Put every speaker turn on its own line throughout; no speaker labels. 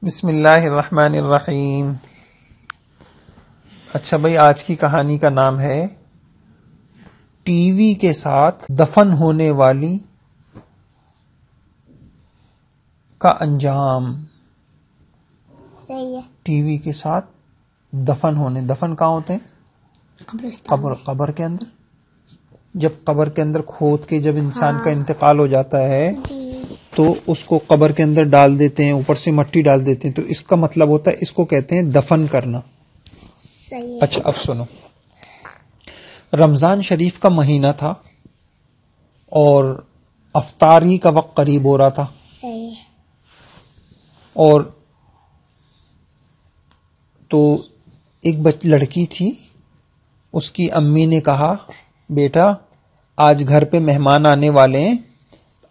بسم اللہ الرحمن الرحیم. اچھا بھائی، آج کی کہانی کا نام ہے ٹی وی کے ساتھ دفن ہونے والی کا انجام.
صحیح ہے.
ٹی وی کے ساتھ دفن کہاں ہوتے ہیں؟ قبر کے اندر. جب قبر کے اندر کھود کے جب انسان کا انتقال ہو جاتا ہے تو اس کو قبر کے اندر ڈال دیتے ہیں، اوپر سے مٹی ڈال دیتے ہیں، تو اس کا مطلب ہوتا ہے، اس کو کہتے ہیں دفن کرنا.
صحیح ہے.
اچھا اب سنو، رمضان شریف کا مہینہ تھا اور افطاری کا وقت قریب ہو رہا تھا،
صحیح ہے.
اور تو ایک لڑکی تھی، اس کی امی نے کہا بیٹا آج گھر پہ مہمان آنے والے ہیں،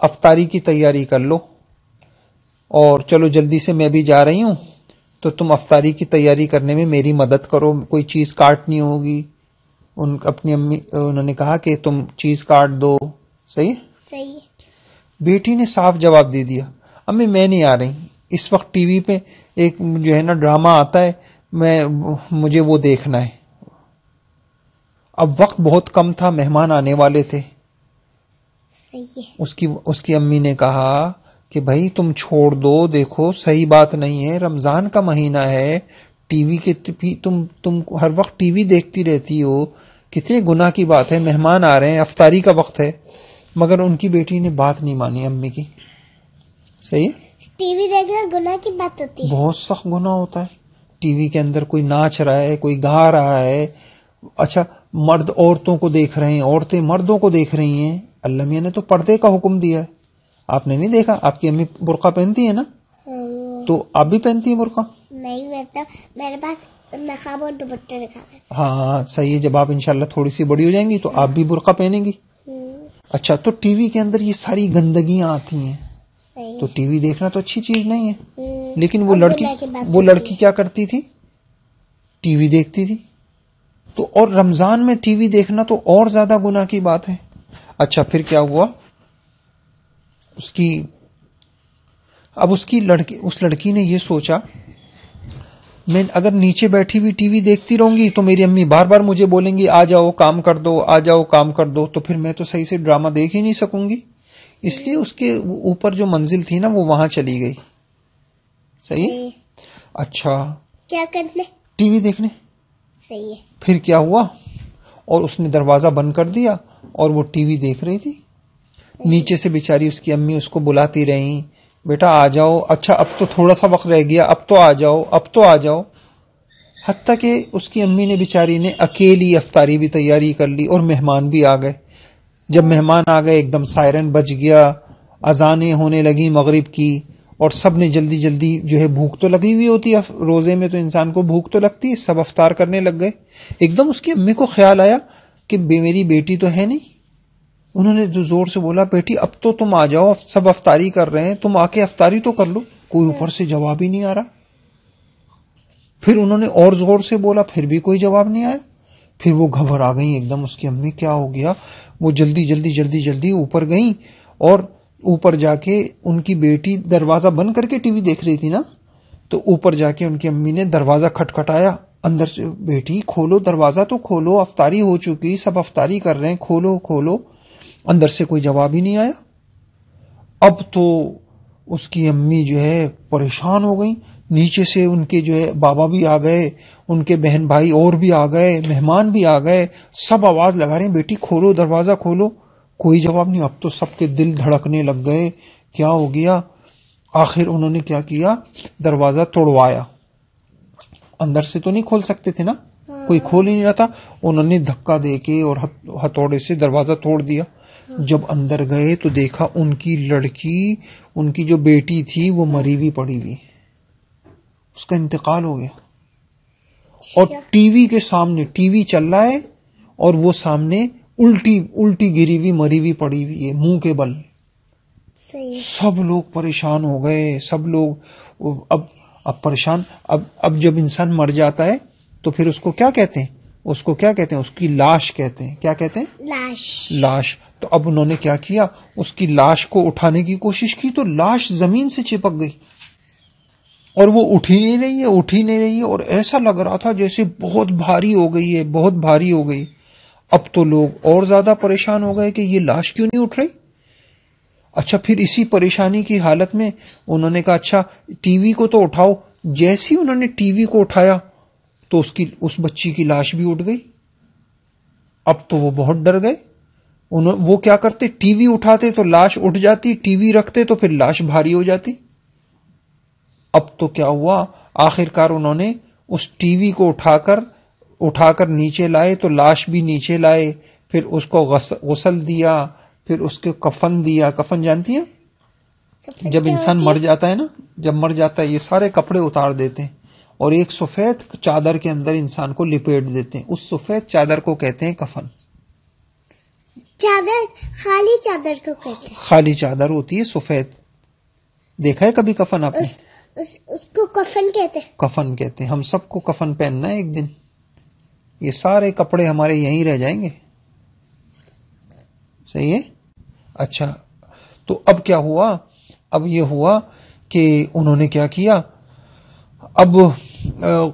افطاری کی تیاری کر لو، اور چلو جلدی سے میں بھی جا رہی ہوں تو تم افطاری کی تیاری کرنے میں میری مدد کرو، کوئی چیز کاٹنی ہوگی. اپنی امی انہوں نے کہا کہ تم چیز کاٹ دو. صحیح.
صحیح.
بیٹی نے صاف جواب دے دیا، امی میں نہیں آ رہی، اس وقت ٹی وی پہ ایک جو ہے نا ڈرامہ آتا ہے، مجھے وہ دیکھنا ہے. اب وقت بہت کم تھا، مہمان آنے والے تھے.
صحیح ہے.
اس کی امی نے کہا کہ بھائی تم چھوڑ دو، دیکھو صحیح بات نہیں ہے، رمضان کا مہینہ ہے، ٹی وی کے تم ہر وقت ٹی وی دیکھتی رہتی ہو، کتنے گناہ کی بات ہے، مہمان آ رہے ہیں، افطاری کا وقت ہے. مگر ان کی بیٹی نے بات نہیں مانی امی کی. صحیح.
ٹی وی دیکھنا گناہ کی بات ہوتی ہے.
بہت سخت گناہ ہوتا ہے. ٹی وی کے اندر کوئی ناچ رہا ہے، کوئی گا رہا ہے، اچھا مرد عورتوں کو دیکھ رہے ہیں، عورتیں مردوں کو دیکھ رہی ہیں. اللہ میاں نے تو پردے کا حکم دیا ہے. آپ نے نہیں دیکھا؟ آپ کی امی برقع پہنتی ہے نا، تو آپ بھی پہنتی ہیں برقع؟
نہیں، میرے پاس نقاب اور دوپٹہ رکھا ہے.
ہاں صحیح ہے، جب آپ انشاءاللہ تھوڑی سی بڑی ہو جائیں گی تو آپ بھی برقع پہنیں گی. اچھا، تو ٹی وی کے اندر یہ ساری گندگیاں آتی ہیں، تو ٹی وی دیکھنا تو اچھی چیز نہیں ہے. لیکن وہ لڑکی کیا کرتی تھی؟ ٹی وی دیکھتی تھی. تو اور رمضان میں ٹی وی دیکھنا تو اور زیادہ گناہ کی بات ہے. اچھا پھر کیا ہوا؟ اس لڑکی نے یہ سوچا، میں اگر نیچے بیٹھی ہوئی ٹی وی دیکھتی رہوں گی تو میری امی بار بار مجھے بولیں گی آ جاؤ کام کر دو، آ جاؤ کام کر دو، تو پھر میں تو صحیح سے ڈرامہ دیکھ ہی نہیں سکوں گی. اس لیے اس کے اوپر جو منزل تھی نا وہ وہاں چلی گئی. صحیح. اچھا
کیا کرنے؟
ٹی وی دیکھنے.
صحیح ہے.
پھر کیا ہوا؟ اور اس نے دروازہ بند کر دیا اور وہ ٹی وی دیکھ رہی تھی. نیچے سے بیچاری اس کی امی اس کو بلاتی رہیں، بیٹا آ جاؤ، اچھا اب تو تھوڑا سا وقت رہ گیا، اب تو آ جاؤ، اب تو آ جاؤ. حتیٰ کہ اس کی امی نے بیچاری نے اکیلی افطاری بھی تیاری کر لی اور مہمان بھی آ گئے. جب مہمان آ گئے ایک دم سائرن بج گیا، اذانیں ہونے لگی مغرب کی، اور سب نے جلدی جلدی جو ہے، بھوک تو لگی ہوئی ہوتی ہے روزے میں، تو انسان کو بھوک تو لگتی ہے، سب افطار کرنے لگ گئے. ایک دم اس کی امی کو خیال آیا کہ میری بیٹی تو ہے نہیں. انہوں نے جو زور سے بولا بیٹی اب تو تم آ جاؤ، سب افطاری کر رہے ہیں، تم آ کے افطاری تو کر لو. کوئی اوپر سے جواب ہی نہیں آ رہا. پھر انہوں نے اور زور سے بولا، پھر بھی کوئی جواب نہیں آیا. پھر وہ گھبرا گئی ایک دم، اس کی امی کیا ہو گیا. وہ جلدی اوپر گئیں، اور اوپر جا کے ان کی بیٹی دروازہ بند کر کے ٹی وی دیکھ رہی تھی نا، تو اوپر جا کے ان کی امی نے دروازہ کھٹکھٹایا اندر سے، بیٹی کھولو دروازہ تو کھولو، افطاری ہو چکی، سب افطاری کر رہے ہیں، کھولو کھولو. اندر سے کوئی جواب ہی نہیں آیا. اب تو اس کی امی جو ہے پریشان ہو گئی. نیچے سے ان کے جو ہے بابا بھی آ گئے، ان کے بہن بھائی اور بھی آ گئے، مہمان بھی آ گئے، سب آواز لگا رہے ہیں بیٹی کھولو دروازہ کھولو. کوئی جواب نہیں. اب تو سب کے دل دھڑکنے لگ گئے، کیا ہو گیا. آخر انہوں نے کیا کیا، دروازہ توڑوایا. اندر سے تو نہیں کھول سکتے تھے نا، کوئی کھول ہی نہیں رہا تھا. انہوں نے دھکا دے کے اور ہتھوڑے سے دروازہ توڑ دیا. جب اندر گئے تو دیکھا ان کی لڑکی، ان کی جو بیٹی تھی وہ مری ہوئی پڑی ہوئی، اس کا انتقال ہو گیا. اور ٹی وی کے سامنے، ٹی وی چل رہا ہے اور وہ سامنے الٹی گری ہوئی مری ہوئی پڑی ہوئی ہے منہ کے بل. سب لوگ پریشان ہو گئے، سب لوگ اب پریشان. اب جب انسان مر جاتا ہے تو پھر اس کو کیا کہتے ہیں؟ اس کو کیا کہتے ہیں؟ اس کی لاش کہتے ہیں. کیا کہتے ہیں؟ لاش. تو اب انہوں نے کیا کیا، اس کی لاش کو اٹھانے کی کوشش کی تو لاش زمین سے چپک گئی. اور وہ اٹھ ہی نہیں رہی ہے اور ایسا لگ رہا تھا جیسے بہت بھاری ہو گئی ہے، بہت بھاری ہو گئی. اب تو لوگ اور زیادہ پریشان ہو گئے کہ یہ لاش کیوں نہیں اٹھ رہی. اچھا پھر اسی پریشانی کی حالت میں انہوں نے کہا اچھا ٹی وی کو تو اٹھاؤ. جیسے انہوں نے ٹی وی کو اٹھایا تو اس بچی کی لاش بھی اٹھ گئی. اب تو وہ بہت ڈر گئے. وہ کیا کرتے، ٹی وی اٹھاتے تو لاش اٹھ جاتی، ٹی وی رکھتے تو پھر لاش بھاری ہو جاتی. اب تو کیا ہوا، آخرکار انہوں نے اس ٹی وی کو اٹھا کر نیچے لائے تو لاش بھی نیچے لائے، پھر اس کو غسل دیا، پھر اس کے کفن دیا. کفن جانتی ہیں؟ جب انسان مر جاتا ہے نا، جب مر جاتا ہے یہ سارے کپڑے اتار دیتے ہیں اور ایک سفید چادر کے اندر انسان کو لپیٹ دیتے ہیں. اس سفید چادر کو کہتے ہیں کفن.
چادر خالی چادر کو کہتے ہیں.
خالی چادر ہوتی ہے سفید. دیکھا ہے کبھی کفن آپ نے؟
اس کو کفن کہتے ہیں.
کفن کہتے ہیں. ہم سب کو کفن پہننا ہے ایک دن. یہ سارے کپڑے ہمارے یہیں رہ جائیں گے. صحیح ہے. اچھا تو اب کیا ہوا، اب یہ ہوا کہ انہوں نے کیا کیا، اب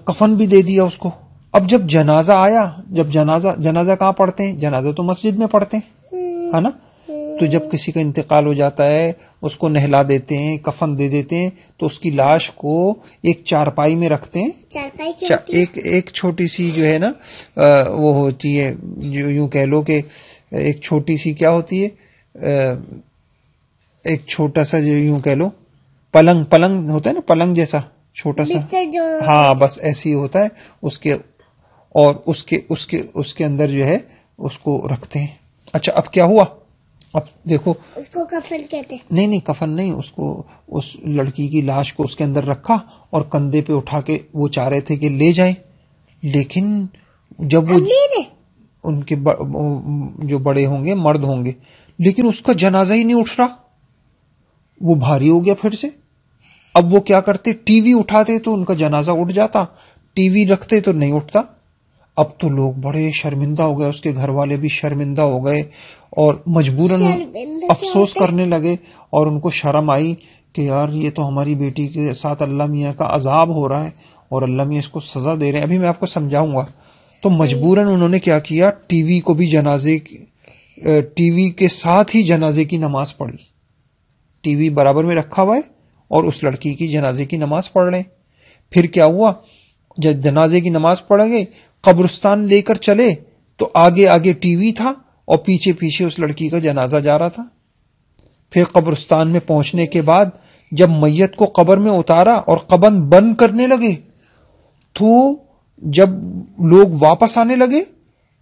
کفن بھی دے دیا اس کو. اب جب جنازہ آیا، جب جنازہ کہاں پڑھتے ہیں؟ جنازہ تو مسجد میں پڑھتے ہیں، ہے نا. تو جب کسی کا انتقال ہو جاتا ہے اس کو نہلا دیتے ہیں، کفن دے دیتے ہیں، تو اس کی لاش کو ایک چارپائی میں رکھتے ہیں.
چارپائی
ایک چھوٹی سی جو ہے نا وہ ہوتی ہے، جو یوں کہہ لو کہ ایک چھوٹی سی کیا ہوتی ہے، ایک چھوٹا سا جو یوں کہہ لو پلنگ ہوتا ہے نا، پلنگ جیسا چھوٹا سا. ہاں بس ایسے ہی ہوتا ہے اس کے، اور اس کے اندر جو ہے اس کو رکھتے ہیں. اچھا اب کیا ہوا، اب دیکھو
اس کو کفن کہتے ہیں.
نہیں کفن نہیں، اس کو، اس لڑکی کی لاش کو اس کے اندر رکھا اور کندھے پہ اٹھا کے وہ چاہ رہے تھے کہ لے جائیں. لیکن جب وہ ان کے جو بڑے ہوں گے، مرد ہوں گے، لیکن اس کا جنازہ ہی نہیں اٹھ رہا، وہ بھاری ہو گیا پھر سے. اب وہ کیا کرتے، ٹی وی اٹھاتے تو ان کا جنازہ اٹھ جاتا، ٹی وی رکھتے تو نہیں اٹھتا. اب تو لوگ بڑے شرمندہ ہو گئے، اس کے گھر والے بھی شرمندہ ہو گئے اور مجبوراً افسوس کرنے لگے، اور ان کو شرم آئی کہ یار یہ تو ہماری بیٹی کے ساتھ اللہ میاں کا عذاب ہو رہا ہے اور اللہ میاں اس کو سزا دے رہے ہیں. ابھی میں آپ کو سمجھاؤں گا. تو مجبوراً انہوں نے کیا کیا، ٹی وی کو بھی ٹی وی کے ساتھ ہی جنازے کی نماز پڑھی. ٹی وی برابر میں رکھا ہوا ہے اور اس لڑکی کی جنازے کی نماز پڑھ رہے ہیں. پھر کیا ہوا، جب جنازے کی نماز پڑھ گئے، قبرستان لے کر چلے تو آگے ٹی وی تھا اور پیچھے اس لڑکی کا جنازہ جا رہا تھا. پھر قبرستان میں پہنچنے کے بعد جب میت کو قبر میں اتارا اور قبر بند کرنے لگے، تو جب لوگ واپس آنے لگے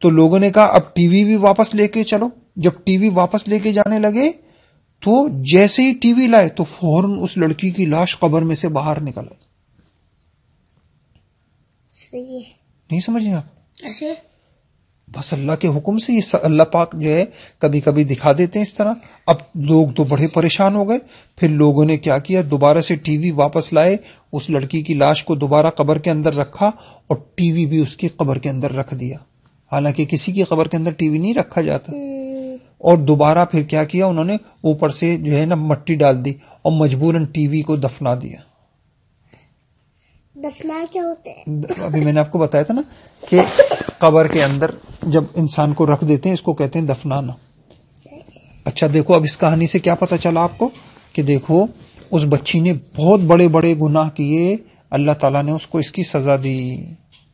تو لوگوں نے کہا اب ٹی وی بھی واپس لے کے چلو. جب ٹی وی واپس لے کے جانے لگے تو جیسے ہی ٹی وی لائے تو فوراً اس لڑکی کی لاش قبر میں سے باہر نکل آئی. نہیں سمجھیں آپ؟
ایسے
بس اللہ کے حکم سے یہ اللہ پاک جو ہے کبھی کبھی دکھا دیتے ہیں اس طرح. اب لوگ تو بڑے پریشان ہو گئے. پھر لوگوں نے کیا کیا، دوبارہ سے ٹی وی واپس لائے، اس لڑکی کی لاش کو دوبارہ قبر کے اندر رکھا اور ٹی وی بھی اس کی قبر کے اندر رکھ دیا. حالانکہ کسی کی قبر کے اندر ٹی وی نہیں رکھا جاتا. اور دوبارہ پھر کیا کیا انہوں نے، اوپر سے جو ہے نا مٹی ڈال دی اور مجبوراً ٹی وی کو دفنا دیا.
دفنا کیا ہوتے ہیں؟
ابھی میں نے آپ کو بتایا تھا نا کہ قبر کے اندر جب انسان کو رکھ دیتے ہیں اس کو کہتے ہیں دفنانا. اچھا دیکھو اب اس کہانی سے کیا پتا چلا آپ کو کہ دیکھو اس بچی نے بہت بڑے بڑے گناہ کیے، اللہ تعالیٰ نے اس کو اس کی سزا دی.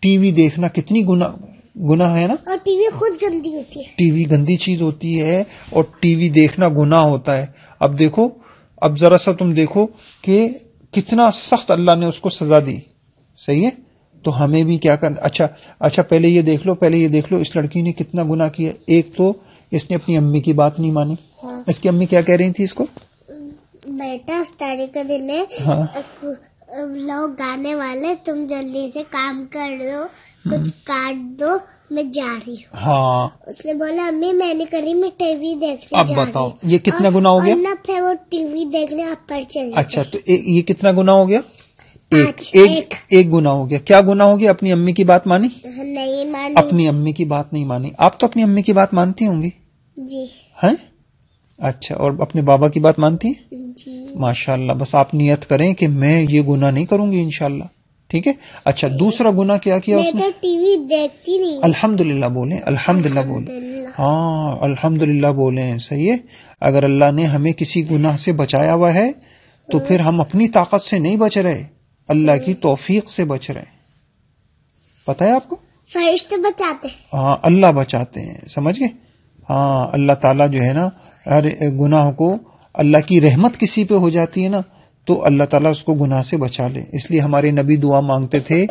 ٹی وی دیکھنا کتنی گناہ ہے نا.
اور ٹی وی خود گندی ہوتی ہے.
ٹی وی گندی چیز ہوتی ہے اور ٹی وی دیکھنا گناہ ہوتا ہے. اب دیکھو، اب ذرا سا تم دیکھو کہ کتنا سخت اللہ نے اس کو سزا دی. صحیح ہے. تو ہمیں بھی کیا کرنا. اچھا پہلے یہ دیکھ لو اس لڑکی نے کتنا گناہ کیا. ایک تو اس نے اپنی امی کی بات نہیں مانی. اس کی امی کیا کہہ رہی تھی اس کو،
بیٹا افطاری کا دن ہے، لوگ گانے والے، تم جلدی سے کام کر دو، کچھ کاٹ دو، میں جا رہی ہوں.
ہاں
اس نے بولا امی میں نے کری، میں ٹی وی دیکھنے
اب
جا رہی
بتاؤ
ہوں.
یہ کتنا گناہ ہو گیا.
اور نہ پھر وہ ٹی وی دیکھنے آپ پر چلے.
اچھا تو یہ کتنا گناہ ہو گیا. ایک گناہ ہو گیا. کیا گناہ ہو گیا؟ اپنی امی کی بات مانی
نہیں مانی.
اپنی امی کی بات نہیں مانی. آپ تو اپنی امی کی بات مانتی ہوں گی
جی.
ہیں. اچھا اور اپنے بابا کی بات مانتی ہیں.
جی.
ماشاءاللہ. بس آپ نیت کریں کہ میں یہ گناہ نہیں کروں گی انشاءاللہ. ٹھیک ہے. اچھا دوسرا گناہ کیا کیا اس نے؟
میں تو ٹی وی دیکھتی نہیں.
الحمدللہ بولیں, الحمدللہ بولیں. ہاں الحمدللہ بولیں. صحیح ہے. اگر اللہ نے ہمیں کسی گناہ سے بچایا ہوا ہے تو پھر ہم اپنی طاقت سے نہیں بچ رہے, اللہ کی توفیق سے بچ رہے ہیں. پتہ ہے آپ کو؟
فرشتے بچاتے ہیں.
ہاں اللہ بچاتے ہیں. سمجھ گئے؟ ہاں اللہ تعالیٰ جو ہے نا ہر گناہ کو, اللہ کی رحمت کسی پہ ہو جاتی ہے نا تو اللہ تعالیٰ اس کو گناہ سے بچا لے. اس لیے ہمارے نبی دعا مانگتے تھے,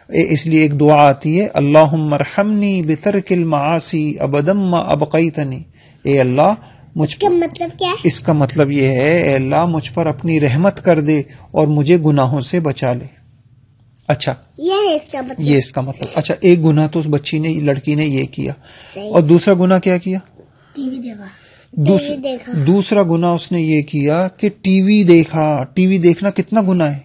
اس لیے ایک دعا آتی ہے اللہم ارحمنی بترک المعاصی ابدا ما ابقیتنی. اے اللہ مجھ
کا مطلب کیا ہے؟
اس کا مطلب یہ ہے اے اللہ مجھ پر اپنی رحمت کر دے اور مجھے گناہوں سے بچا لے. اچھا
یہ ہے اس کا مطلب.
یہ اس کا مطلب. اچھا ایک گناہ تو اس بچی نے, لڑکی نے یہ کیا, اور دوسرا گناہ کیا کیا؟
ٹی وی دیکھا.
دوسرا گناہ اس نے یہ کیا کہ ٹی وی دیکھا. ٹی وی دیکھنا کتنا گناہ ہے؟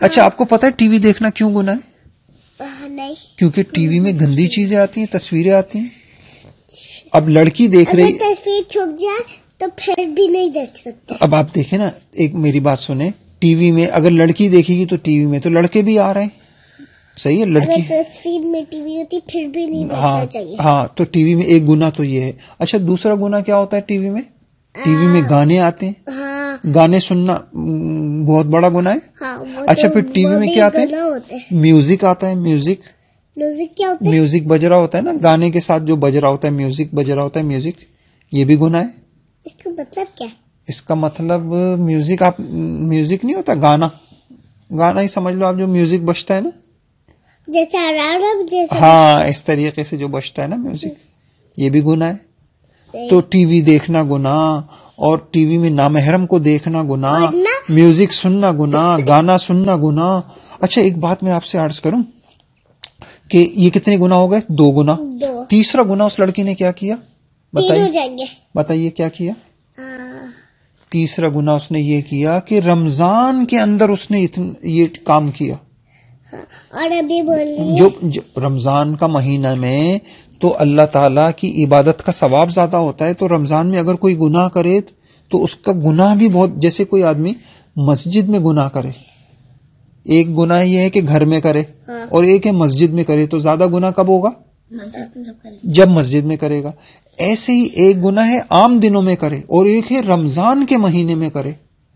اچھا آپ کو پتا ہے ٹی وی دیکھنا کیوں گناہ ہے؟
نہیں.
کیونکہ ٹی وی میں گندی چیزیں آتی ہیں, تصویریں آتی ہیں. اب لڑکی دیکھ رہی,
تصویر چھپ جائے تو پھر بھی نہیں دیکھ سکتے.
اب آپ دیکھیں نا, ایک میری بات سنیں, ٹی وی میں اگر لڑکی دیکھے گی تو ٹی وی میں تو لڑکے بھی آ رہے ہیں. صحیح ہے. لڑکی
تصویر میں ٹی وی ہوتی پھر بھی نہیں دیکھنا چاہیے.
ہاں تو ٹی وی میں ایک گناہ تو یہ ہے. اچھا دوسرا گناہ کیا ہوتا ہے ٹی وی میں؟ ٹی وی میں گانے آتے ہیں, گانے سننا بہت بڑا گناہ ہے. اچھا پھر ٹی وی میں کیا آتا ہے؟ میوزک آتا ہے. میوزک
کیا ہوتا ہے؟
میوزک بج رہا ہوتا ہے نا, گانے کے ساتھ جو بج رہا ہوتا ہے, میوزک بج رہا ہوتا ہے, میوزک, یہ بھی گناہ ہے.
اس کا مطلب کیا ہے؟
اس کا مطلب میوزک, آپ میوزک نہیں ہوتا گانا, گانا ہی سمجھ لو آپ, جو میوزک بجتا ہے نا
جیسے
ہاں اس طریقے سے جو بجتا ہے نا میوزک, یہ بھی گناہ ہے. تو ٹی وی دیکھنا گناہ, اور ٹی وی میں نامحرم کو دیکھنا گناہ, میوزک سننا گناہ, گانا سننا گناہ. اچھا ایک بات میں آپ سے عرض کروں کہ یہ کتنے گناہ ہو گئے؟ 2 گناہ. تیسرا گناہ اس لڑکی نے کیا کیا بتائیے کیا کیا؟ تیسرا گناہ اس نے یہ کیا کہ رمضان کے اندر اس نے یہ کام کیا.
اور ابھی
جو رمضان کا مہینہ میں تو اللہ تعالیٰ کی عبادت کا ثواب زیادہ ہوتا ہے, تو رمضان میں اگر کوئی گناہ کرے تو اس کا گناہ بھی بہت, جیسے کوئی آدمی مسجد میں گناہ کرے, ایک گناہ یہ ہے کہ گھر میں کرے اور ایک ہے مسجد میں کرے, تو زیادہ گناہ کب ہوگا؟ جب مسجد میں کرے گا. ایسے ہی ایک گناہ ہے عام دنوں میں کرے اور ایک ہے رمضان کے مہینے میں کرے,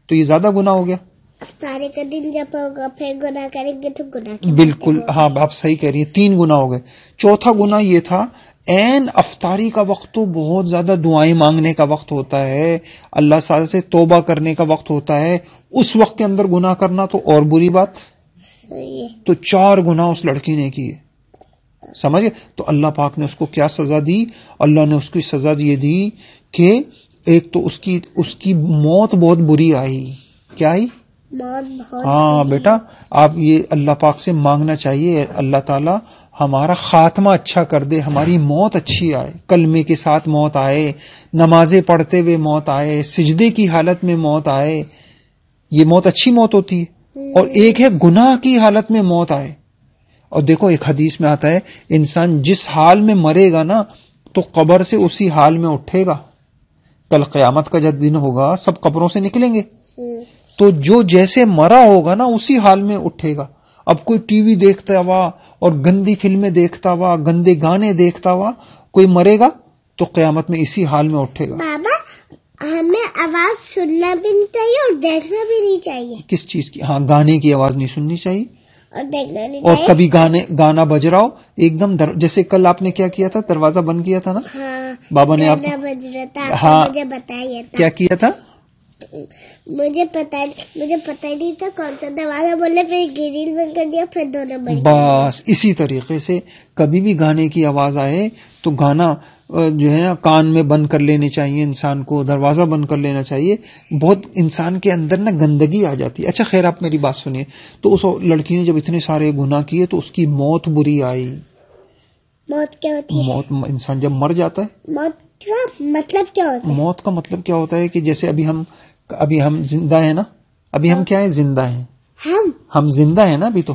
تو یہ زیادہ گناہ ہو گیا.
افطاری کا دن جب ہوگا پھر گناہ کریں گے تو گناہ
بالکل. ہاں آپ صحیح کہہ رہی ہیں, 3 گناہ ہو گئے. چوتھا گناہ یہ تھا عین افطاری کا وقت تو بہت زیادہ دعائیں مانگنے کا وقت ہوتا ہے, اللہ تعالی سے توبہ کرنے کا وقت ہوتا ہے, اس وقت کے اندر گناہ کرنا تو اور بری بات. تو 4 گناہ اس لڑکی نے کیے. سمجھے؟ تو اللہ پاک نے اس کو کیا سزا دی؟ اللہ نے اس کی سزا یہ دی کہ ایک تو اس کی موت بہت بری آئی. کیا آئی؟ ہاں بیٹا آپ یہ اللہ پاک سے مانگنا چاہیے, اللہ تعالیٰ ہمارا خاتمہ اچھا کر دے, ہماری موت اچھی آئے, کلمے کے ساتھ موت آئے, نمازیں پڑھتے ہوئے موت آئے, سجدے کی حالت میں موت آئے, یہ موت اچھی موت ہوتی ہے. اور ایک ہے گناہ کی حالت میں موت آئے. اور دیکھو ایک حدیث میں آتا ہے انسان جس حال میں مرے گا نا تو قبر سے اسی حال میں اٹھے گا. کل قیامت کا جب دن ہوگا سب قبروں سے نکلیں گے, تو جو جیسے مرا ہوگا نا اسی حال میں اٹھے گا. اب کوئی ٹی وی دیکھتا ہوا اور گندی فلمیں دیکھتا ہوا, گندے گانے دیکھتا ہوا کوئی مرے گا تو قیامت میں اسی حال میں اٹھے گا.
بابا ہمیں آواز سننا بھی نہیں چاہیے اور دیکھنا بھی نہیں چاہیے.
کس چیز کی؟ ہاں گانے کی آواز نہیں سننی چاہیے
اور دیکھنا نہیں
اور
چاہیے.
کبھی گانا بج رہا ہو ایک دم جیسے کل آپ نے کیا کیا تھا, دروازہ بند کیا تھا نا, بابا نے آپ
بج رہا تھا,
ہاں
مجھے بتایا تھا
کیا کیا تھا,
مجھے پتا ہی نہیں تھا کون سا دروازہ بولے, پھر گریل بند کر دیا, پھر 2 نمبر.
بس اسی طریقے سے کبھی بھی گانے کی آواز آئے تو گانا جو ہے نا کان میں بند کر لینے چاہیے انسان کو, دروازہ بند کر لینا چاہیے. بہت انسان کے اندر نا گندگی آ جاتی ہے. اچھا خیر آپ میری بات سنیے, تو اس لڑکی نے جب اتنے سارے گناہ کیے تو اس کی موت بری آئی.
موت کیا ہوتی ہے؟
موت انسان جب مر جاتا ہے.
موت کا مطلب کیا ہوتا ہے؟
موت کا مطلب کیا ہوتا ہے کہ جیسے ابھی ہم زندہ ہیں نا, ابھی ہم کیا ہیں, زندہ ہیں, ہم زندہ ہیں نا ابھی, تو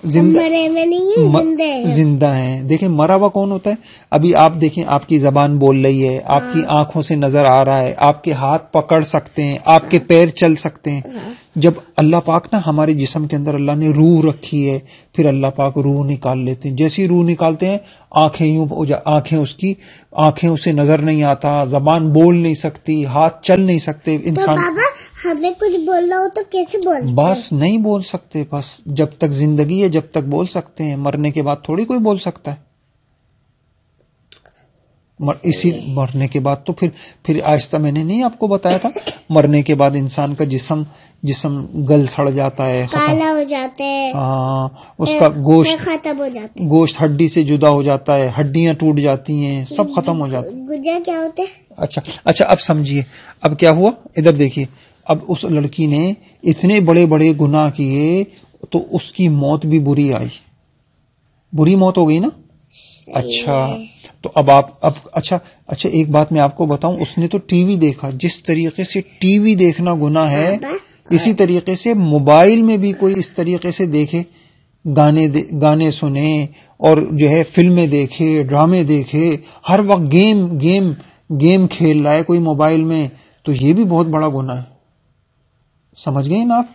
مرے میں نہیں ہے،
زندہ ہیں. دیکھیں مرا ہوا کون ہوتا ہے؟ ابھی آپ دیکھیں آپ کی زبان بول رہی ہے، آپ کی آنکھوں سے نظر آ رہا ہے، آپ کے ہاتھ پکڑ سکتے ہیں، آپ کے پیر چل سکتے ہیں. جب اللہ پاک نا ہمارے جسم کے اندر اللہ نے روح رکھی ہے، پھر اللہ پاک روح نکال لیتے ہیں. جیسی روح نکالتے ہیں آنکھیں یوں آنکھیں اسے نظر نہیں آتا، زبان بول نہیں سکتی، ہاتھ چل نہیں سکتے. انسان
تو بابا ہمیں کچھ بولنا ہو تو کیسے بولتے؟
بس نہیں بول سکتے. بس جب تک زندگی ہے جب تک بول سکتے ہیں، مرنے کے بعد تھوڑی کوئی بول سکتا ہے. اسی مرنے کے بعد تو پھر آہستہ میں نے نہیں آپ کو بتایا تھا، مرنے کے بعد انسان کا جسم گل سڑ جاتا ہے،
کالا ہو جاتا ہے،
ہاں اس کا گوشت
ختم ہو جاتا ہے،
گوشت ہڈی سے جدا ہو جاتا ہے، ہڈیاں ٹوٹ جاتی ہیں، سب ختم ہو جاتا ہے.
گجا کیا ہوتا ہے؟
اچھا اب سمجھیے اب کیا ہوا. ادھر دیکھیے، اب اس لڑکی نے اتنے بڑے بڑے گناہ کیے تو اس کی موت بھی بری آئی، بری موت ہو گئی نا. اچھا تو اب اچھا ایک بات میں آپ کو بتاؤں، اس نے تو ٹی وی دیکھا. جس طریقے سے ٹی وی دیکھنا گناہ ہے، اسی طریقے سے موبائل میں بھی کوئی اس طریقے سے دیکھے، گانے سنے اور جو ہے فلمیں دیکھے، ڈرامے دیکھے، ہر وقت گیم کھیل رہا ہے کوئی موبائل میں، تو یہ بھی بہت بڑا گناہ ہے. سمجھ گئے نا آپ؟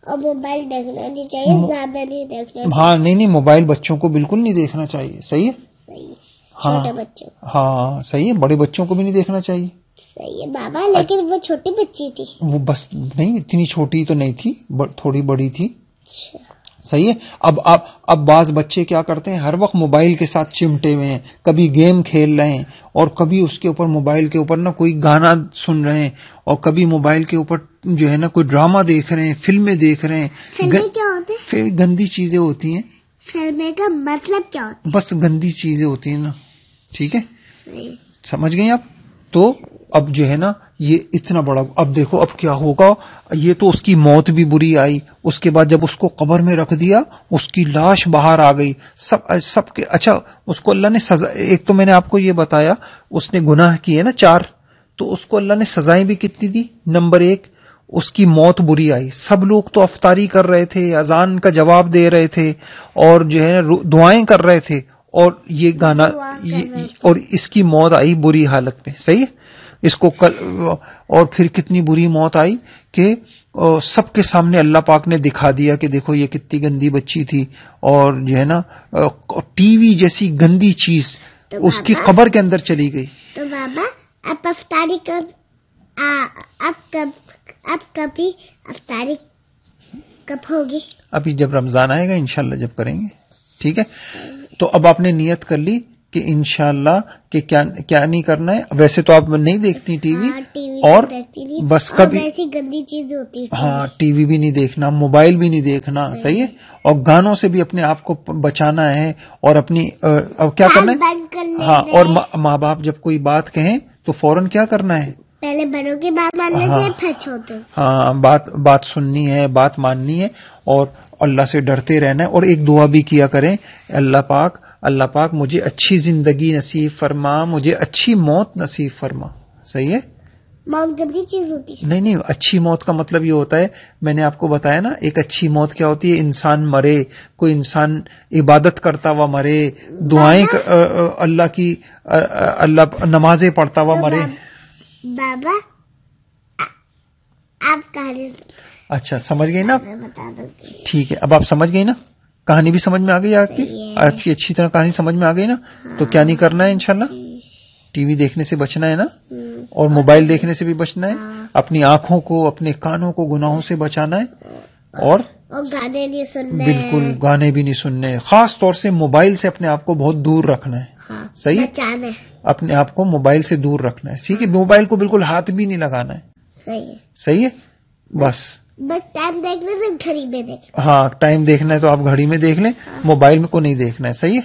اور موبائل دیکھنا نہیں چاہیے، زیادہ نہیں دیکھنا چاہیے.
ہاں نہیں موبائل بچوں کو بالکل نہیں دیکھنا چاہیے. صحیح ہے،
چھوٹے بچوں.
ہاں صحیح ہے، بڑے بچوں کو بھی نہیں دیکھنا چاہیے.
صحیح ہے بابا، لیکن وہ چھوٹی بچی تھی.
وہ بس نہیں اتنی چھوٹی تو نہیں تھی، تھوڑی بڑی تھی. صحیح ہے. اب بعض بچے کیا کرتے ہیں، ہر وقت موبائل کے ساتھ چمٹے ہوئے ہیں، کبھی گیم کھیل رہے ہیں اور کبھی اس کے اوپر موبائل کے اوپر نا کوئی گانا سن رہے ہیں اور کبھی موبائل کے اوپر جو ہے نا کوئی ڈرامہ دیکھ رہے ہیں، فلمیں دیکھ رہے ہیں.
فلمیں کیا ہوتے ہیں؟
گندی چیزیں ہوتی ہیں.
فلمیں کا مطلب کیا ہوتا ہے؟
بس گندی چیزیں ہوتی ہیں نا. ٹھیک ہے، سمجھ گئی آپ؟ تو اب جو ہے نا یہ اتنا بڑا، اب دیکھو اب کیا ہوگا. یہ تو اس کی موت بھی بری آئی. اس کے بعد جب اس کو قبر میں رکھ دیا، اس کی لاش باہر آ گئی. سب کے اچھا اس کو اللہ نے سزا، ایک تو میں نے آپ کو یہ بتایا اس نے گناہ کیے نا 4، تو اس کو اللہ نے سزائیں بھی کتنی دی. نمبر 1 اس کی موت بری آئی. سب لوگ تو افطاری کر رہے تھے، اذان کا جواب دے رہے تھے اور جو ہے دعائیں کر رہے تھے، اور یہ گانا اور اس کی موت آئی بری حالت میں. صحیح ہے. اس کو اور پھر کتنی بری موت آئی کہ سب کے سامنے اللہ پاک نے دکھا دیا کہ دیکھو یہ کتنی گندی بچی تھی، اور جو ہے نا ٹی وی جیسی گندی چیز اس کی قبر کے اندر چلی گئی.
تو بابا اب افطاری کبھی افطاری کب ہوگی؟
ابھی جب رمضان آئے گا انشاءاللہ جب کریں گے. ٹھیک ہے. تو اب آپ نے نیت کر لی کہ انشاءاللہ کہ کیا نہیں کرنا ہے. ویسے تو آپ نہیں دیکھتی ٹی وی، اور بس کبھی
ایسی گندی چیز ہوتی ہے.
ہاں ٹی وی بھی نہیں دیکھنا، موبائل بھی نہیں دیکھنا. صحیح ہے. اور گانوں سے بھی اپنے آپ کو بچانا ہے، اور اپنی کیا کرنا ہے. ہاں اور ماں باپ جب کوئی بات کہیں تو فوراً کیا کرنا ہے،
پہلے بڑوں کی بات ماننی چاہیے پھر چھوٹوں.
ہاں بات سننی ہے، بات ماننی ہے، اور اللہ سے ڈرتے رہنا ہے. اور ایک دعا بھی کیا کریں، اللہ پاک مجھے اچھی زندگی نصیب فرما، مجھے اچھی موت نصیب فرما. صحیح ہے.
موت گندی چیز ہوتی ہے.
نہیں اچھی موت کا مطلب یہ ہوتا ہے، میں نے آپ کو بتایا نا ایک اچھی موت کیا ہوتی ہے. انسان مرے، کوئی انسان عبادت کرتا ہوا مرے، دعائیں اللہ نمازیں پڑھتا ہوا مرے.
بابا آپ کہانی
اچھا سمجھ گئی نا. ٹھیک ہے، اب آپ سمجھ گئی نا، کہانی بھی سمجھ میں آ گئی آپ کی اچھی طرح کہانی سمجھ میں آ گئی نا. تو کیا نہیں کرنا ہے انشاءاللہ، ٹی وی دیکھنے سے بچنا ہے نا، اور موبائل دیکھنے سے بھی بچنا ہے. اپنی آنکھوں کو، اپنے کانوں کو گناہوں سے بچانا ہے، اور
گانے نہیں سننے.
بالکل گانے بھی نہیں سننے. خاص طور سے موبائل سے اپنے آپ کو بہت دور رکھنا ہے. صحیح ہے، اپنے آپ کو موبائل سے دور رکھنا ہے. ٹھیک ہے. موبائل کو بالکل ہاتھ بھی نہیں لگانا ہے. صحیح ہے. بس
ٹائم دیکھنا ہے گھڑی میں دیکھ.
ہاں ٹائم دیکھنا ہے تو آپ گھڑی میں دیکھ لیں، موبائل میں کو نہیں دیکھنا ہے. صحیح ہے.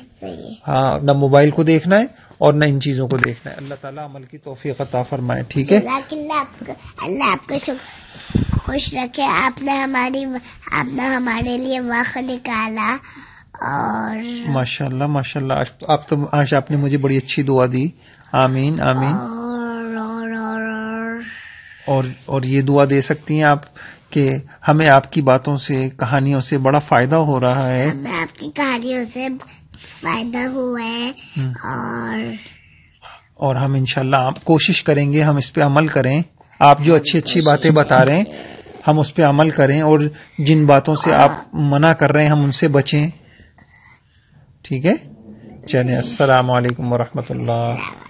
ہاں نہ موبائل کو دیکھنا ہے اور نہ ان چیزوں کو دیکھنا ہے. اللہ تعالیٰ عمل کی توفیق عطا فرمائے. ٹھیک ہے.
اللہ آپ کو خوش رکھے. آپ نے ہمارے لیے وقت نکالا، اور
ماشاءاللہ آج آپ نے مجھے بڑی اچھی دعا دی. آمین آمین. اور یہ دعا دے سکتی ہیں آپ کہ ہمیں آپ کی باتوں سے کہانیوں سے بڑا فائدہ ہو رہا ہے.
ہمیں آپ کی کہانیوں سے فائدہ ہوا ہے اور
ہم انشاءاللہ کوشش کریں گے ہم اس پہ عمل کریں. آپ جو اچھی اچھی باتیں بتا رہے ہیں ہم اس پہ عمل کریں اور جن باتوں سے آپ منع کر رہے ہیں ہم ان سے بچیں. ٹھیک ہے، چلیں. السلام علیکم ورحمۃ اللہ.